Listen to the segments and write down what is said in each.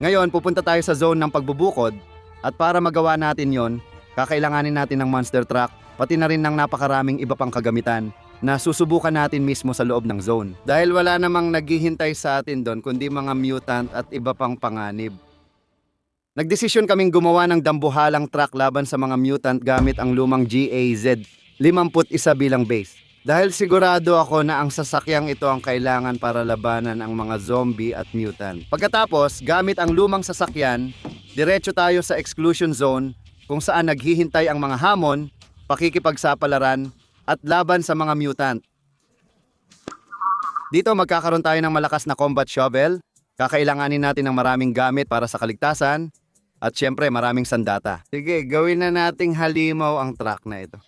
Ngayon, pupunta tayo sa zone ng pagbubukod at para magawa natin yon, kakailanganin natin ng monster truck, pati na rin ng napakaraming iba pang kagamitan na susubukan natin mismo sa loob ng zone. Dahil wala namang naghihintay sa atin doon kundi mga mutant at iba pang panganib. Nagdesisyon kaming gumawa ng dambuhalang truck laban sa mga mutant gamit ang lumang GAZ 51 bilang base. Dahil sigurado ako na ang sasakyang ito ang kailangan para labanan ang mga zombie at mutant. Pagkatapos, gamit ang lumang sasakyan, diretso tayo sa exclusion zone kung saan naghihintay ang mga hamon, pakikipagsapalaran, at laban sa mga mutant. Dito magkakaroon tayo ng malakas na combat shovel, kakailanganin natin ng maraming gamit para sa kaligtasan, at syempre maraming sandata. Sige, gawin na nating halimaw ang truck na ito.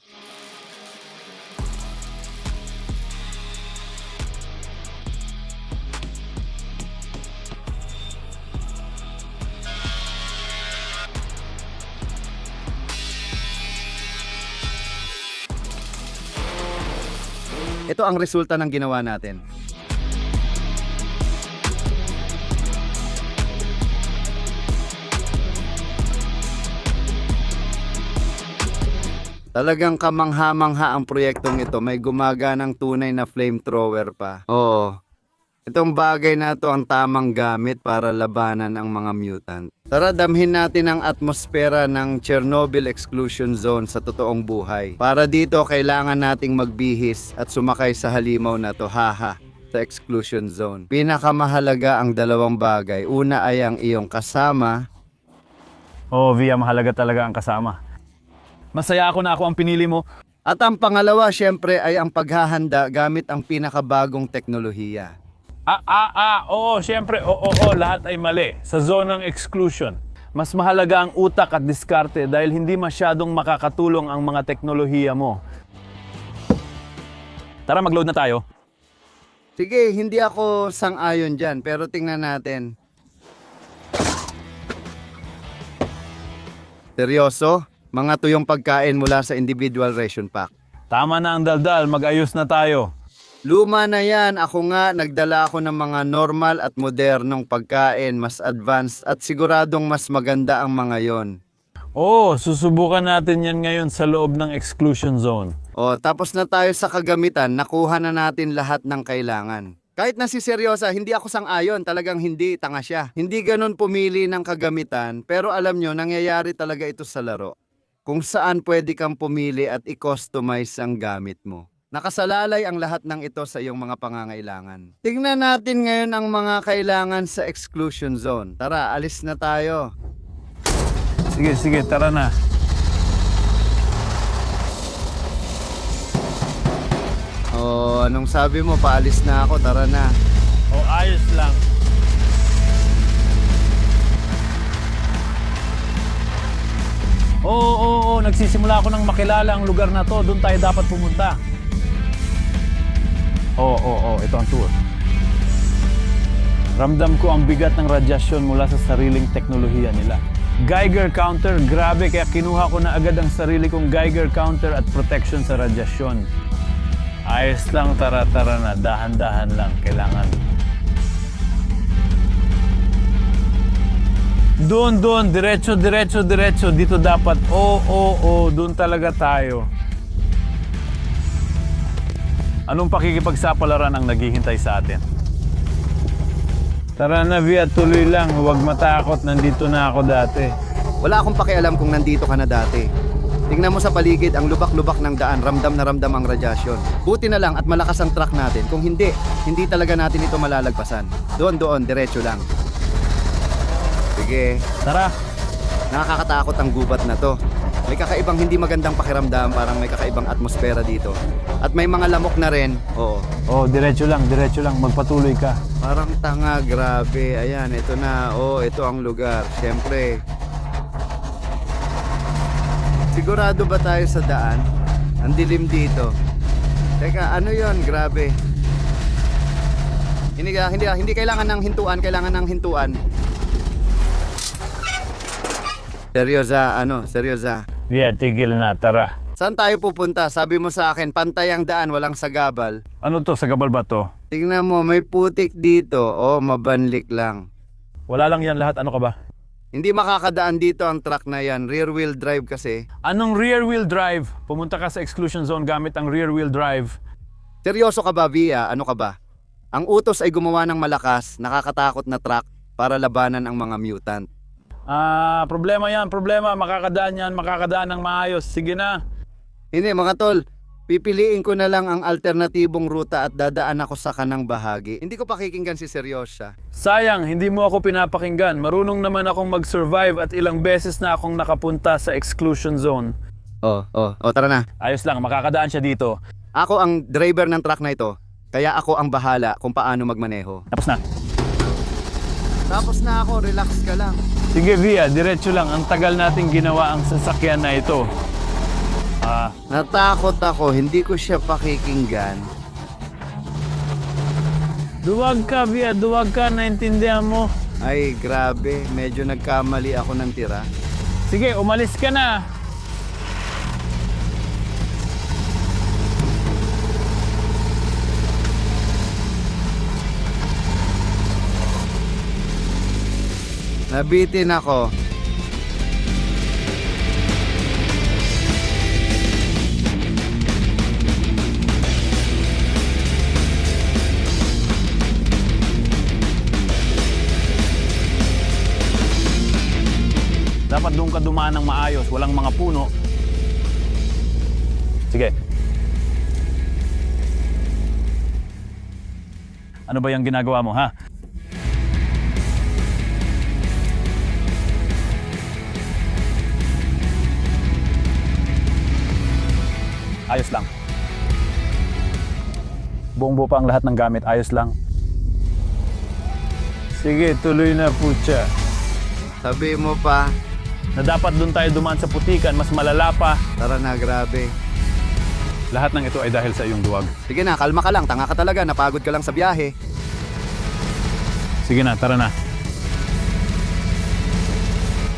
Ito ang resulta ng ginawa natin. Talagang kamangha-mangha ang proyektong ito. May gumaganang tunay na flamethrower pa. Oo. Itong bagay na to ang tamang gamit para labanan ang mga mutant. Tara, damhin natin ang atmosfera ng Chernobyl Exclusion Zone sa totoong buhay. Para dito, kailangan nating magbihis at sumakay sa halimaw na to, haha, sa Exclusion Zone. Pinakamahalaga ang dalawang bagay. Una ay ang iyong kasama. Oo, Via, mahalaga talaga ang kasama. Masaya ako na ako ang pinili mo. At ang pangalawa, syempre, ay ang paghahanda gamit ang pinakabagong teknolohiya. Oo, syempre, oo, lahat ay mali. Sa zone ng exclusion, mas mahalaga ang utak at diskarte dahil hindi masyadong makakatulong ang mga teknolohiya mo. Tara, mag-load na tayo. Sige, hindi ako sang-ayon dyan, pero tingnan natin. Seryoso? Mga tuyong pagkain mula sa individual ration pack. Tama na ang daldal, mag-ayos na tayo. Luma na yan. Ako nga, nagdala ako ng mga normal at modernong pagkain, mas advanced at siguradong mas maganda ang mga yon. Oo, susubukan natin yan ngayon sa loob ng exclusion zone. O, tapos na tayo sa kagamitan, nakuha na natin lahat ng kailangan. Kahit na si Seryosa, hindi ako sang-ayon, talagang hindi, tanga siya. Hindi ganun pumili ng kagamitan, pero alam nyo, nangyayari talaga ito sa laro. Kung saan pwede kang pumili at i-customize ang gamit mo. Nakasalalay ang lahat ng ito sa iyong mga pangangailangan. Tingnan natin ngayon ang mga kailangan sa exclusion zone. Tara, alis na tayo. Sige, tara na. Oh, anong sabi mo? Paalis na ako, tara na. Ayos lang. Oo, nagsisimula ako nang makilala ang lugar na to. Doon tayo dapat pumunta. Oo, ito ang tour. Ramdam ko ang bigat ng radyasyon mula sa sariling teknolohiya nila. Geiger counter, grabe, kaya kinuha ko na agad ang sarili kong Geiger counter at protection sa radyasyon. Ayos lang, tara na, dahan-dahan lang, kailangan. Doon, diretso, dito dapat. Oo, doon talaga tayo. Anong pakikipagsapalaran ang naghihintay sa atin? Tara na, Via, tuloy lang. Huwag matakot, nandito na ako dati. Wala akong pakialam kung nandito ka na dati. Tingnan mo sa paligid, ang lubak-lubak ng daan, ramdam na ramdam ang radyasyon. Buti na lang at malakas ang truck natin. Kung hindi talaga natin ito malalagpasan. Doon, diretso lang. Sige. Tara. Nakakatakot ang gubat na to. May kakaibang hindi magandang pakiramdam, parang may kakaibang atmosfera dito. At may mga lamok na rin. Oo. Diretso lang, magpatuloy ka. Parang tanga, grabe. Ayan, ito na. Ito ang lugar. Siyempre. Sigurado ba tayo sa daan? Ang dilim dito. Teka, ano yon? Grabe. Hindi kailangan ng hintuan, kailangan ng hintuan. Seryosa. Yeah, tigil na, tara. Saan tayo pupunta? Sabi mo sa akin, pantay ang daan, walang sagabal. Ano to, sagabal ba to? Tingnan mo, may putik dito. Mabanlik lang. Wala lang yan lahat. Ano ka ba? Hindi makakadaan dito ang truck na yan. Rear wheel drive kasi. Anong rear wheel drive? Pumunta ka sa exclusion zone gamit ang rear wheel drive. Seryoso ka ba, Via? Ano ka ba? Ang utos ay gumawa ng malakas, nakakatakot na truck para labanan ang mga mutant. Problema yan, problema. Makakadaan yan, makakadaan ng maayos. Sige na. Hindi mga tol, pipiliin ko na lang ang alternatibong ruta at dadaan ako sa kanang bahagi. Hindi ko pakikinggan si Seryosa. Sayang, hindi mo ako pinapakinggan. Marunong naman akong mag-survive at ilang beses na akong nakapunta sa exclusion zone. Tara na. Ayos lang, makakadaan siya dito. Ako ang driver ng truck na ito, kaya ako ang bahala kung paano magmaneho. Tapos na. Tapos na ako, relax ka lang. Sige Via, diretso lang. Ang tagal nating ginawa ang sasakyan na ito. Natakot ako, hindi ko siya pakikinggan. Duwag ka Via, duwag ka. Naintindihan mo. Ay, grabe, medyo nagkamali ako ng tira. Sige, umalis ka na. Nabitin ako. Dapat doon ka dumaan ng maayos, walang mga puno. Sige. Ano ba yung ginagawa mo, ha? Ayos lang. Buong-buo pa ang lahat ng gamit, ayos lang. Sige, tuloy na putya. Sabi mo pa, Na dapat doon tayo dumaan sa putikan, mas malala pa. tara na, grabe. Lahat ng ito ay dahil sa iyong duwag. Sige na, kalma ka lang, tanga ka talaga, napagod ka lang sa biyahe. Sige na, tara na.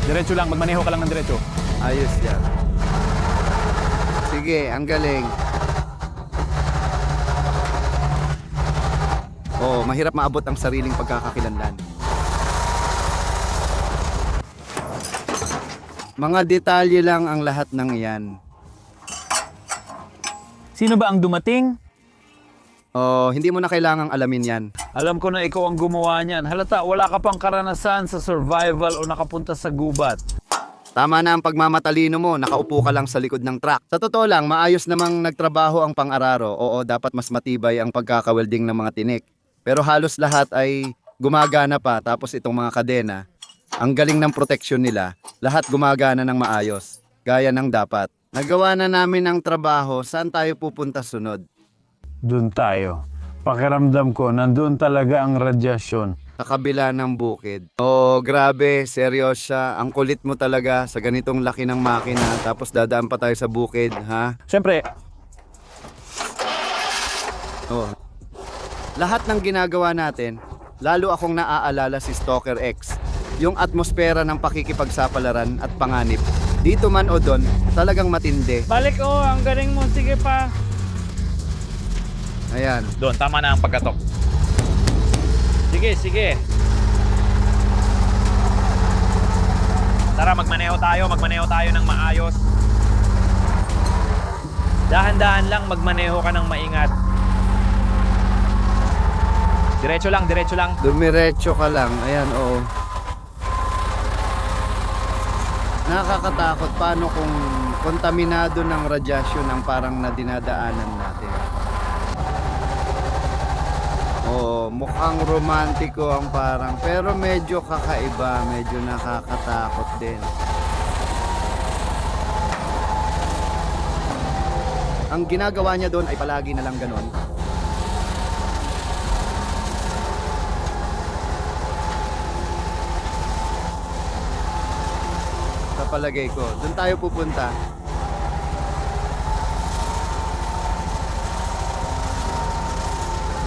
Diretso lang, magmaneho ka lang ng diretso. Ayos yan. Sige, ang galing. Mahirap maabot ang sariling pagkakakilanlan. Mga detalye lang ang lahat ng iyan. Sino ba ang dumating? Hindi mo na kailangang alamin yan. Alam ko na ikaw ang gumawa niyan. Halata, wala ka pang karanasan sa survival o nakapunta sa gubat. Tama na ang pagmamatalino mo, nakaupo ka lang sa likod ng truck. Sa totoo lang, maayos namang nagtrabaho ang pang-araro. Oo, dapat mas matibay ang pagkakawelding ng mga tinik. Pero halos lahat ay gumagana pa, tapos itong mga kadena, ang galing ng proteksyon nila, lahat gumagana ng maayos, gaya ng dapat. Nagawa na namin ang trabaho, saan tayo pupunta sunod? Doon tayo. Pakiramdam ko, nandun talaga ang radyasyon. Sa kabila ng bukid. Grabe, seryosa. Ang kulit mo talaga sa ganitong laki ng makina. Tapos dadaan pa tayo sa bukid, ha? Siyempre, Lahat ng ginagawa natin, lalo akong naaalala si Stalker X. Yung atmosfera ng pakikipagsapalaran at panganib. Dito man o doon, talagang matindi. balik ang galing mo. Sige pa. Ayan. Doon, tama na ang pagkatok. Sige, sige. Tara, magmaneho tayo ng maayos. Dahan-dahan lang, magmaneho ka ng maingat. Diretso lang, diretso lang. Dumiretso ka lang. Ayan, oo. Nakakatakot. Paano kung kontaminado ng radyasyon ang parang na dinadaanan natin? Mukhang romantiko ang parang. Pero medyo kakaiba. Medyo nakakatakot din. Ang ginagawa niya doon ay palagi na lang ganon. Sa palagay ko, doon tayo pupunta.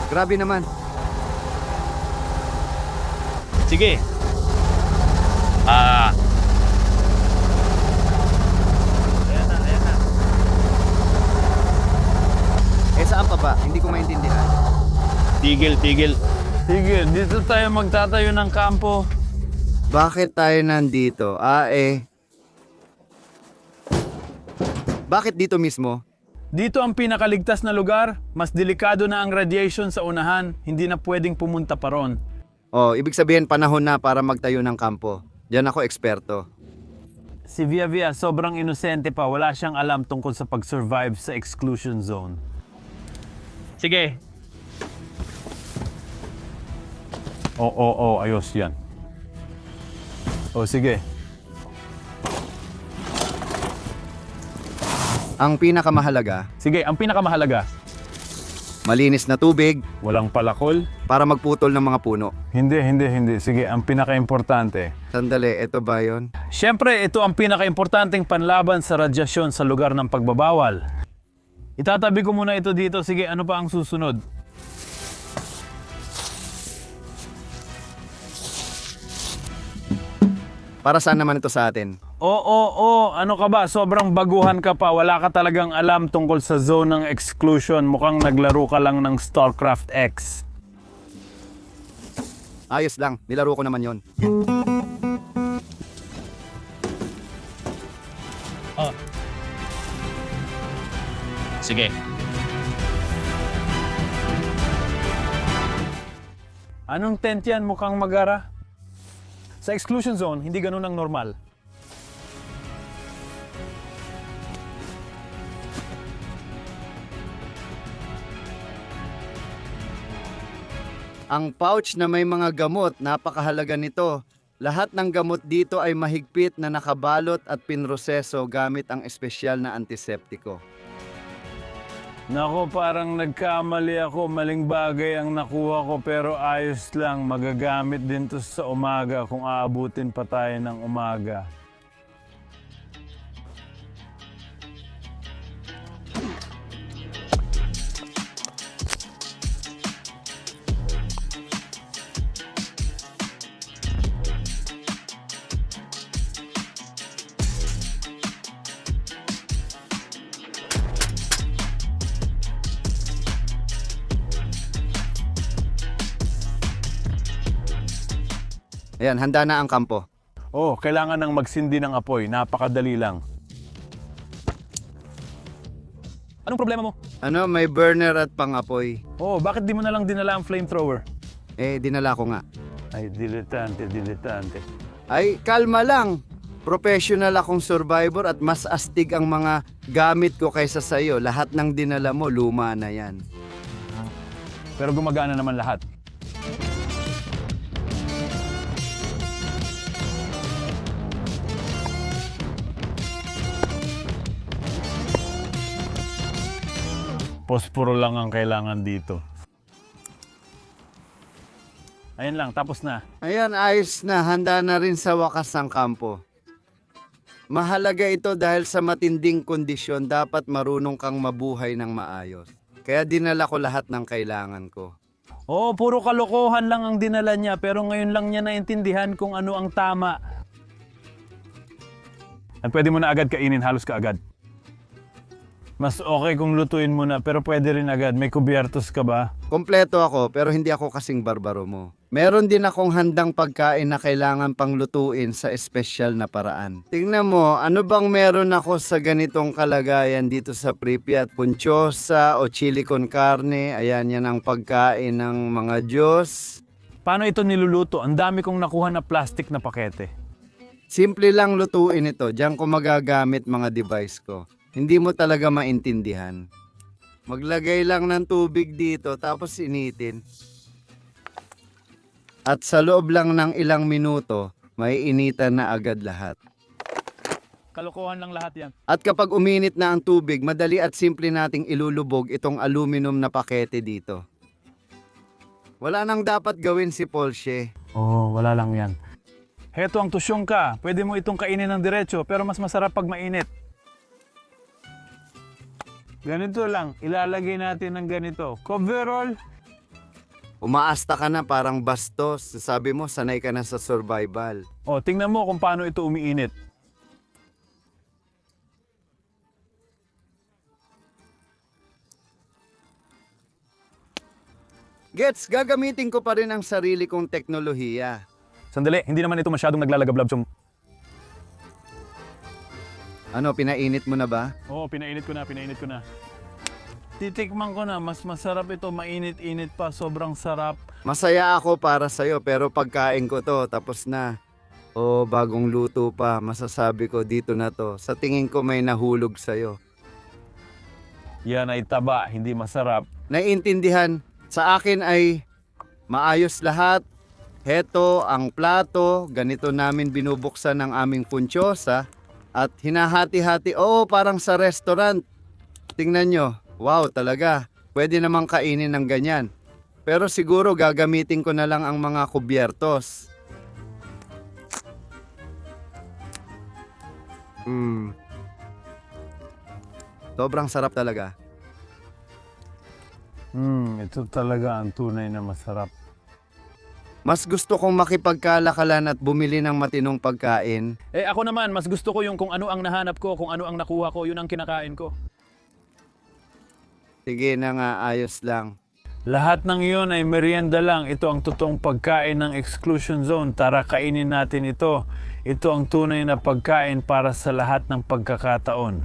Grabe naman. Sige. Ayan na. Saan pa ba? Hindi ko maintindihan. Tigil. Sige, dito tayo magtatayo ng kampo. Bakit tayo nandito? Bakit dito mismo? Dito ang pinakaligtas na lugar. Mas delikado na ang radiation sa unahan. Hindi na pwedeng pumunta pa ron. Oh, ibig sabihin panahon na para magtayo ng kampo. Diyan ako eksperto. Si Via Via sobrang inosente pa. Wala siyang alam tungkol sa pag-survive sa exclusion zone. Sige. Oo, ayos yan. O sige. Ang pinakamahalaga, Sige, ang pinakamahalaga, malinis na tubig walang palakol. para magputol ng mga puno. Hindi. Sige, ang pinaka-importante. Sandali, eto ba yun? Siyempre, ito ang pinaka-importanteng panlaban sa radyasyon sa lugar ng pagbabawal. Itatabi ko muna ito dito. Sige, ano pa ang susunod? Para saan naman ito sa atin? Oo. Ano ka ba? Sobrang baguhan ka pa. Wala ka talagang alam tungkol sa zone ng exclusion. Mukhang naglaro ka lang ng StarCraft X. Ayos lang, nilaro ko naman yon. Sige. Anong tent yan? Mukhang magara. Sa exclusion zone, hindi ganun ang normal. Ang pouch na may mga gamot, napakahalaga nito. Lahat ng gamot dito ay mahigpit na nakabalot at pinroseso gamit ang espesyal na antiseptiko. Nako, parang nagkamali ako. Maling bagay ang nakuha ko pero ayos lang. Magagamit din to sa umaga kung aabutin pa tayo ng umaga. Ayan, handa na ang kampo. Oh, kailangan ng magsindi ng apoy. Napakadali lang. Anong problema mo? Ano, may burner at pang-apoy. Oh, bakit di mo na lang dinala ang flamethrower? Dinala ko nga. Ay, diletante. Ay, kalma lang. Professional akong survivor at mas astig ang mga gamit ko kaysa sa'yo. Lahat ng dinala mo, luma na yan. Pero gumagana naman lahat. Posporo lang ang kailangan dito. Ayan lang, tapos na. Ayan, ayos na. Handa na rin sa wakas ang kampo. Mahalaga ito dahil sa matinding kondisyon, dapat marunong kang mabuhay ng maayos. Kaya dinala ko lahat ng kailangan ko. Oo, puro kalokohan lang ang dinala niya, pero ngayon lang niya naintindihan kung ano ang tama. At pwede mo na agad kainin, halos kaagad. Mas okay kung lutuin mo na, pero pwede rin agad. May kubyertos ka ba? Kompleto ako, pero hindi ako kasing barbaro mo. Meron din akong handang pagkain na kailangan pang lutuin sa espesyal na paraan. Tingnan mo, ano bang meron ako sa ganitong kalagayan dito sa Pripyat? Punchosa o chili con carne, ayan yan ang pagkain ng mga Diyos. Paano ito niluluto? Ang dami kong nakuha na plastic na pakete. Simple lang lutuin ito, diyan ko magagamit mga device ko. Hindi mo talaga maintindihan. Maglagay lang ng tubig dito tapos initin. At sa loob lang ng ilang minuto, may initan na agad lahat. Kalokohan lang lahat yan. At kapag uminit na ang tubig, madali at simple nating ilulubog itong aluminum na pakete dito. Wala nang dapat gawin si Polshe. Oo, wala lang yan. Heto ang tusyong ka. Pwede mo itong kainin ng diretso, pero mas masarap pag mainit. Ganito lang, ilalagay natin ng ganito. Coverall. Umaasta ka na parang bastos. Sabi mo, sanay ka na sa survival. O, tingnan mo kung paano ito umiinit. Gets, gagamitin ko pa rin ang sarili kong teknolohiya. Sandali, hindi naman ito masyadong naglalagablab. Ano, pinainit mo na ba? Oo, pinainit ko na. Titikman ko na, mas masarap ito, mainit-init pa, sobrang sarap. Masaya ako para sa'yo pero pagkain ko to, tapos na. O bagong luto pa, masasabi ko dito na to. Sa tingin ko may nahulog sa'yo. Yan ay taba, hindi masarap. Naiintindihan, sa akin ay maayos lahat. Heto ang plato, ganito namin binubuksan ng aming puntyosa. At hinahati-hati, oo parang sa restaurant. Tingnan nyo, wow talaga, pwede namang kainin ng ganyan. Pero siguro gagamitin ko na lang ang mga kubyertos. Sobrang sarap talaga. Ito talaga ang tunay na masarap. Mas gusto kong makipagkalakalan at bumili ng matinong pagkain. Ako naman, mas gusto ko yung kung ano ang nahanap ko, kung ano ang nakuha ko, yun ang kinakain ko. Sige na nga, ayos lang. Lahat ng iyon ay merienda lang. Ito ang totoong pagkain ng exclusion zone. Tara, kainin natin ito. Ito ang tunay na pagkain para sa lahat ng pagkakataon.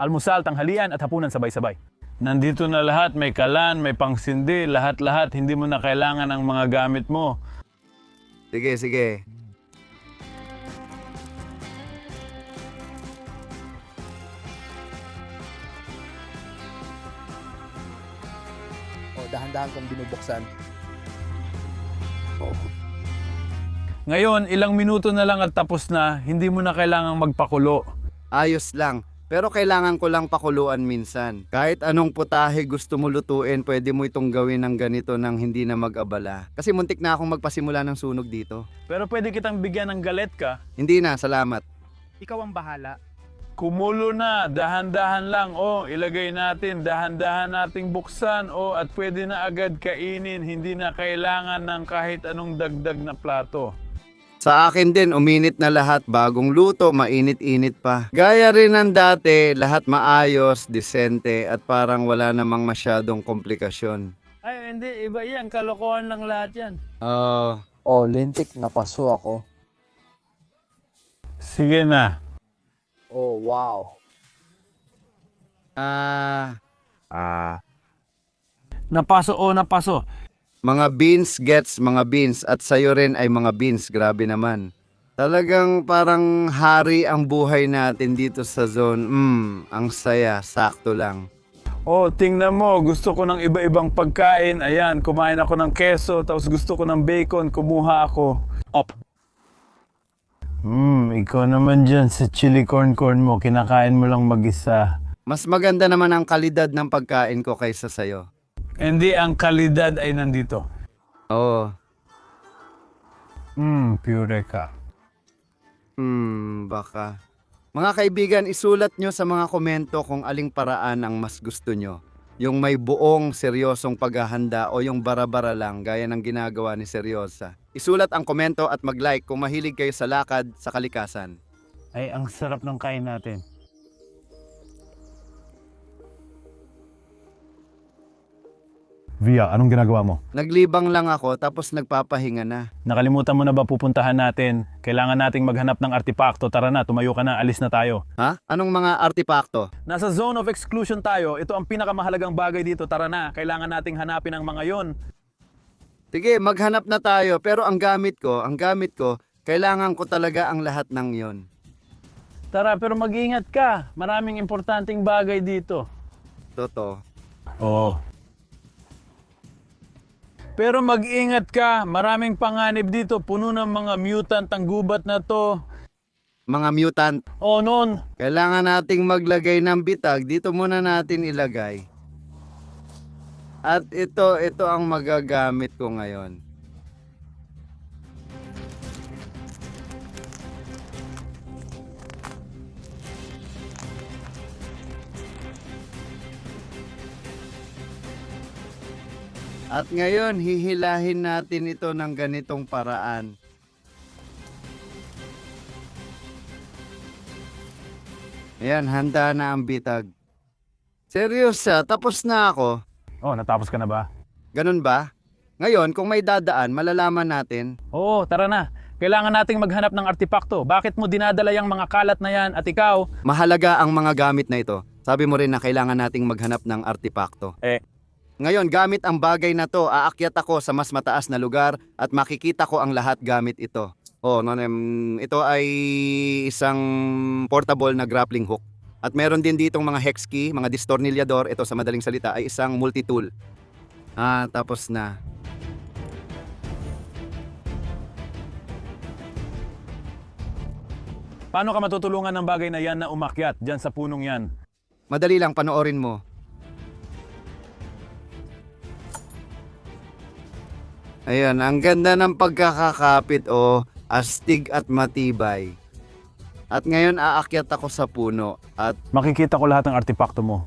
Almusal, tanghalian at hapunan sabay-sabay. Nandito na lahat, may kalan, may pangsindi, lahat-lahat. Hindi mo na kailangan ang mga gamit mo. Sige, sige. Dahan-dahan kong binubuksan. Ngayon, ilang minuto na lang at tapos na, hindi mo na kailangang magpakulo. Ayos lang. Pero kailangan ko lang pakuluan minsan. Kahit anong putahe gusto mo lutuin, pwede mo itong gawin ng ganito nang hindi na mag-abala. Kasi muntik na akong magpasimula ng sunog dito. Pero pwede kitang bigyan ng galet ka. Hindi na, salamat. Ikaw ang bahala. Kumulo na, dahan-dahan lang. Ilagay natin, dahan-dahan nating buksan. At pwede na agad kainin, hindi na kailangan ng kahit anong dagdag na plato. Sa akin din, uminit na lahat. Bagong luto, mainit-init pa. Gaya rin ng dati, lahat maayos, disente, at parang wala namang masyadong komplikasyon. Ay, hindi. Iba yan. Kalokohan lang lahat yan. Lintik, napaso ako. Sige na. Oh, wow. Napaso. Mga beans gets mga beans at sa'yo rin ay mga beans. Grabe naman. Talagang parang hari ang buhay natin dito sa zone. Ang saya. Sakto lang. Tingnan mo. Gusto ko ng iba-ibang pagkain. Ayan, kumain ako ng keso. Tapos gusto ko ng bacon. Kumuha ako. Ikaw naman dyan sa chili corn mo. Kinakain mo lang mag-isa. Mas maganda naman ang kalidad ng pagkain ko kaysa sa'yo. Hindi, ang kalidad ay nandito. Oo. Pure ka. Baka. Mga kaibigan, isulat nyo sa mga komento kung aling paraan ang mas gusto nyo. Yung may buong seryosong paghahanda o yung bara-bara lang gaya ng ginagawa ni Seryosa. Isulat ang komento at mag-like kung mahilig kayo sa lakad sa kalikasan. Ay, ang sarap ng kain natin. Via, anong ginagawa mo? Naglibang lang ako tapos nagpapahinga na. Nakalimutan mo na ba pupuntahan natin? Kailangan nating maghanap ng artipakto. Tara na, tumayo ka na, alis na tayo. Ha? Anong mga artipakto? Nasa zone of exclusion tayo. Ito ang pinakamahalagang bagay dito. Tara na, kailangan nating hanapin ang mga yon. Sige, maghanap na tayo pero ang gamit ko, kailangan ko talaga ang lahat ng yon. Tara, pero mag-ingat ka. Maraming importanteng bagay dito. Totoo. Oo. Pero mag-ingat ka. Maraming panganib dito. Puno ng mga mutant ang gubat na to. Mga mutant. Noon. Kailangan nating maglagay ng bitag. Dito muna natin ilagay. At ito ang magagamit ko ngayon. At ngayon, hihilahin natin ito ng ganitong paraan. Ayan, handa na ang bitag. Seryosa, tapos na ako. Natapos ka na ba? Ganun ba? Ngayon, kung may dadaan, malalaman natin. Oo, tara na. Kailangan nating maghanap ng artipakto. Bakit mo dinadala yung mga kalat na yan at ikaw? Mahalaga ang mga gamit na ito. Sabi mo rin na kailangan nating maghanap ng artipakto. Ngayon, gamit ang bagay na to, aakyat ako sa mas mataas na lugar at makikita ko ang lahat gamit ito. Ito ay isang portable na grappling hook. At meron din ditong mga hex key, mga distornilyador. Ito sa madaling salita ay isang multi-tool. Tapos na. Paano ka matutulungan ng bagay na yan na umakyat dyan sa punong yan? Madali lang, panoorin mo. Ayan, ang ganda ng pagkakakapit, astig at matibay. At ngayon aakyat ako sa puno at Makikita ko lahat ng artipakto mo.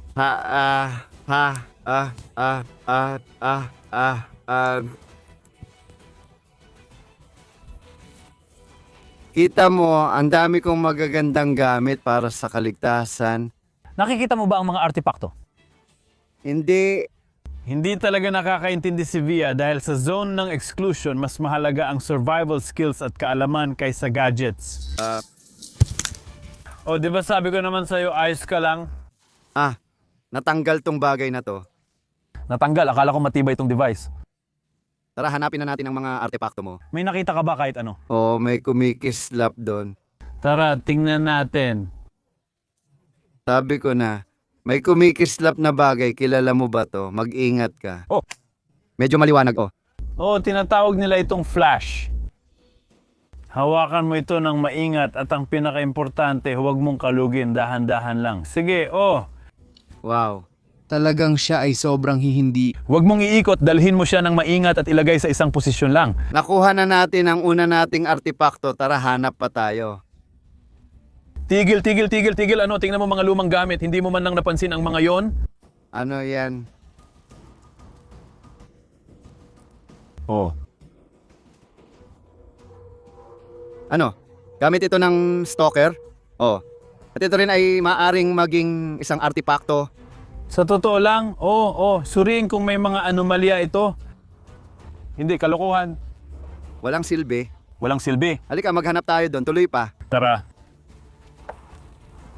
Kita mo, ang dami kong magagandang gamit para sa kaligtasan. Nakikita mo ba ang mga artipakto? Hindi, Hindi talaga nakakaintindi si Via dahil sa zone ng exclusion, mas mahalaga ang survival skills at kaalaman kaysa gadgets. Di ba sabi ko naman sa'yo, ayos ka lang? natanggal tong bagay na to. Natanggal, akala ko matibay itong device. Tara, hanapin na natin ang mga artepakto mo. May nakita ka ba kahit ano? May kumikislap doon. Tara, tingnan natin. Sabi ko na, may kumikislap na bagay, kilala mo ba to? Mag-ingat ka. Medyo maliwanag, Tinatawag nila itong flash. Hawakan mo ito ng maingat at ang pinaka-importante, huwag mong kalugin, dahan-dahan lang. Sige, Wow. Talagang siya ay sobrang hihindi. Huwag mong iikot, dalhin mo siya ng maingat at ilagay sa isang posisyon lang. Nakuha na natin ang una nating artepakto, tara hanap pa tayo. Tigil. Tingnan mo mga lumang gamit. Hindi mo man lang napansin ang mga yon? Ano yan? Ano? Gamit ito ng stalker? At ito rin ay maaring maging isang artepakto. Sa totoo lang, suriin kung may mga anomalya ito. Hindi, kalokohan. Walang silbi. Walang silbi. Halika, maghanap tayo doon. Tuloy pa. Tara.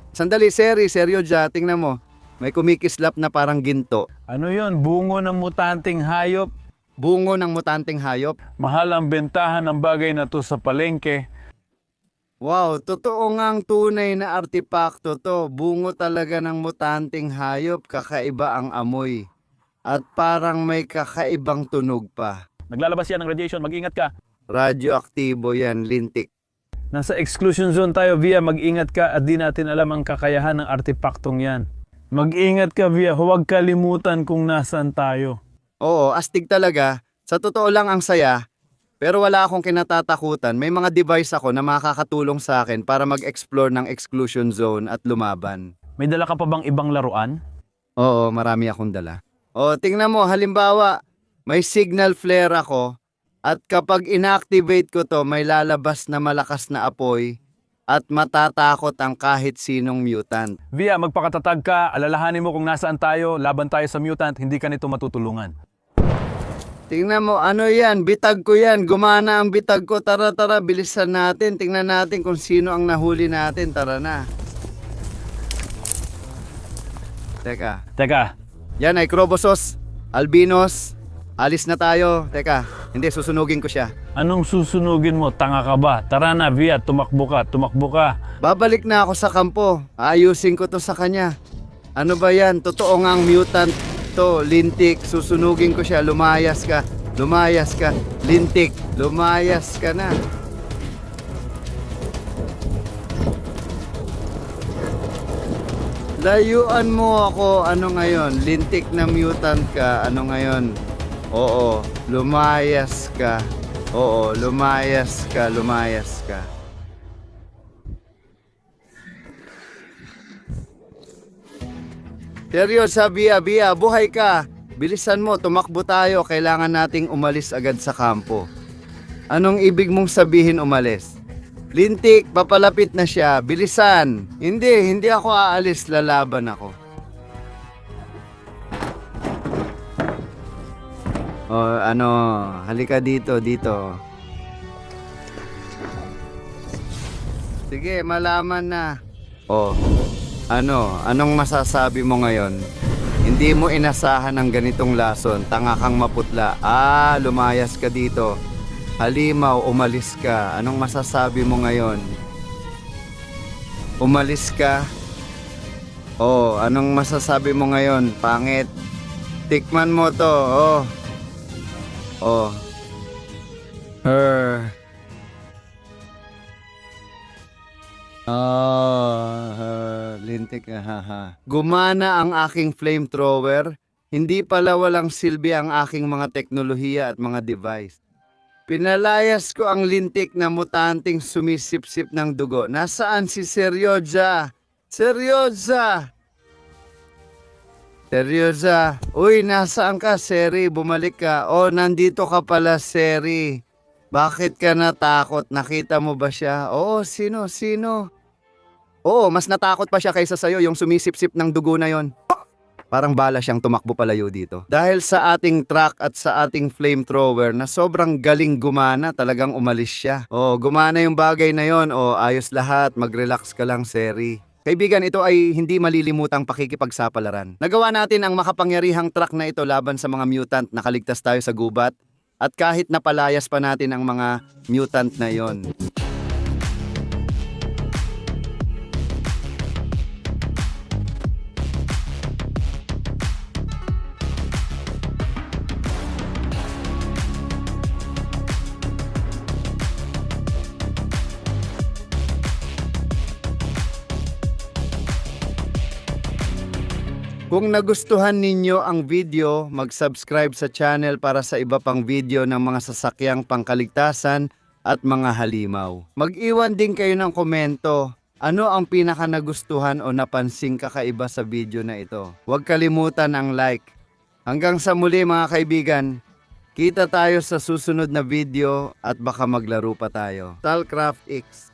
Sandali, seryo dyan. Tingnan mo. May kumikislap na parang ginto. Ano yon? Bungo ng mutanteng hayop. Bungo ng mutanteng hayop. Mahal ang bentahan ng bagay na to sa palengke. Wow, totoo ngang tunay na artepakto to. Bungo talaga ng mutanteng hayop. Kakaiba ang amoy. At parang may kakaibang tunog pa. Naglalabas yan ng radiation, mag-ingat ka. Radyoaktibo yan, lintik. Nasa exclusion zone tayo, Via. Mag-ingat ka at di natin alam ang kakayahan ng artepaktong yan. Mag-ingat ka, Via. Huwag kalimutan kung nasaan tayo. Astig talaga. Sa totoo lang ang saya. Pero wala akong kinatatakutan. May mga device ako na makakatulong sa akin para mag-explore ng exclusion zone at lumaban. May dala ka pa bang ibang laruan? Marami akong dala. Tingnan mo, halimbawa, may signal flare ako at kapag inactivate ko to, may lalabas na malakas na apoy at matatakot ang kahit sinong mutant. Via, magpakatatag ka, alalahanin mo kung nasaan tayo, laban tayo sa mutant, hindi ka nito matutulungan. Tingnan mo, ano yan? Bitag ko yan. Gumana ang bitag ko. Tara, bilisan natin. Tingnan natin kung sino ang nahuli natin. Tara na. Teka. Yan ay Crobosos, Albinos. Alis na tayo. Teka, hindi, susunugin ko siya. Anong susunugin mo? Tanga ka ba? Tara na, Via, tumakbo ka. Babalik na ako sa kampo. Ayusin ko to sa kanya. Ano ba yan? Totoo ngang mutant to, lintik. Susunugin ko siya. Lumayas ka. Lintik. Lumayas ka na. Layuan mo ako. Ano ngayon? Lintik na mutant ka. Ano ngayon? Lumayas ka. Lumayas ka. Seryoso, Bia, buhay ka. Bilisan mo, tumakbo tayo. Kailangan nating umalis agad sa kampo. Anong ibig mong sabihin umalis? Lintik, papalapit na siya. Bilisan. Hindi ako aalis. Lalaban ako. Halika dito. Sige, malaman na. Oh, anong masasabi mo ngayon? Hindi mo inasahan ng ganitong lason, tanga kang maputla. Lumayas ka dito. Halimaw, umalis ka. Anong masasabi mo ngayon? Umalis ka? Oh, anong masasabi mo ngayon? Pangit. Tikman mo to, oh. Oh. Lintik, haha. Gumana ang aking flamethrower. Hindi pala walang silbi ang aking mga teknolohiya at mga device. Pinalayas ko ang lintik na mutanting sumisip-sip ng dugo. Nasaan si Seryoza? Seryoza! Seryoza! Uy, nasaan ka, Seri? Bumalik ka. Oh, nandito ka pala, Seri. Bakit ka natakot? Nakita mo ba siya? Oo, sino? Oo, mas natakot pa siya kaysa sa'yo, yung sumisip-sip ng dugo na yon. Parang bala siyang tumakbo palayo dito. Dahil sa ating truck at sa ating flamethrower na sobrang galing gumana, talagang umalis siya. Oh, gumana yung bagay na yon. Oh, ayos lahat, mag-relax ka lang, Seri. Kaibigan, ito ay hindi malilimutang pakikipagsapalaran. Nagawa natin ang makapangyarihang truck na ito laban sa mga mutant, nakaligtas tayo sa gubat. At kahit napalayas pa natin ang mga mutant na yon. Kung nagustuhan ninyo ang video, mag-subscribe sa channel para sa iba pang video ng mga sasakyang pangkaligtasan at mga halimaw. Mag-iwan din kayo ng komento. Ano ang pinaka nagustuhan o napansing kakaiba sa video na ito? Huwag kalimutan ang like. Hanggang sa muli mga kaibigan, kita tayo sa susunod na video at baka maglaro pa tayo. Talcraft X.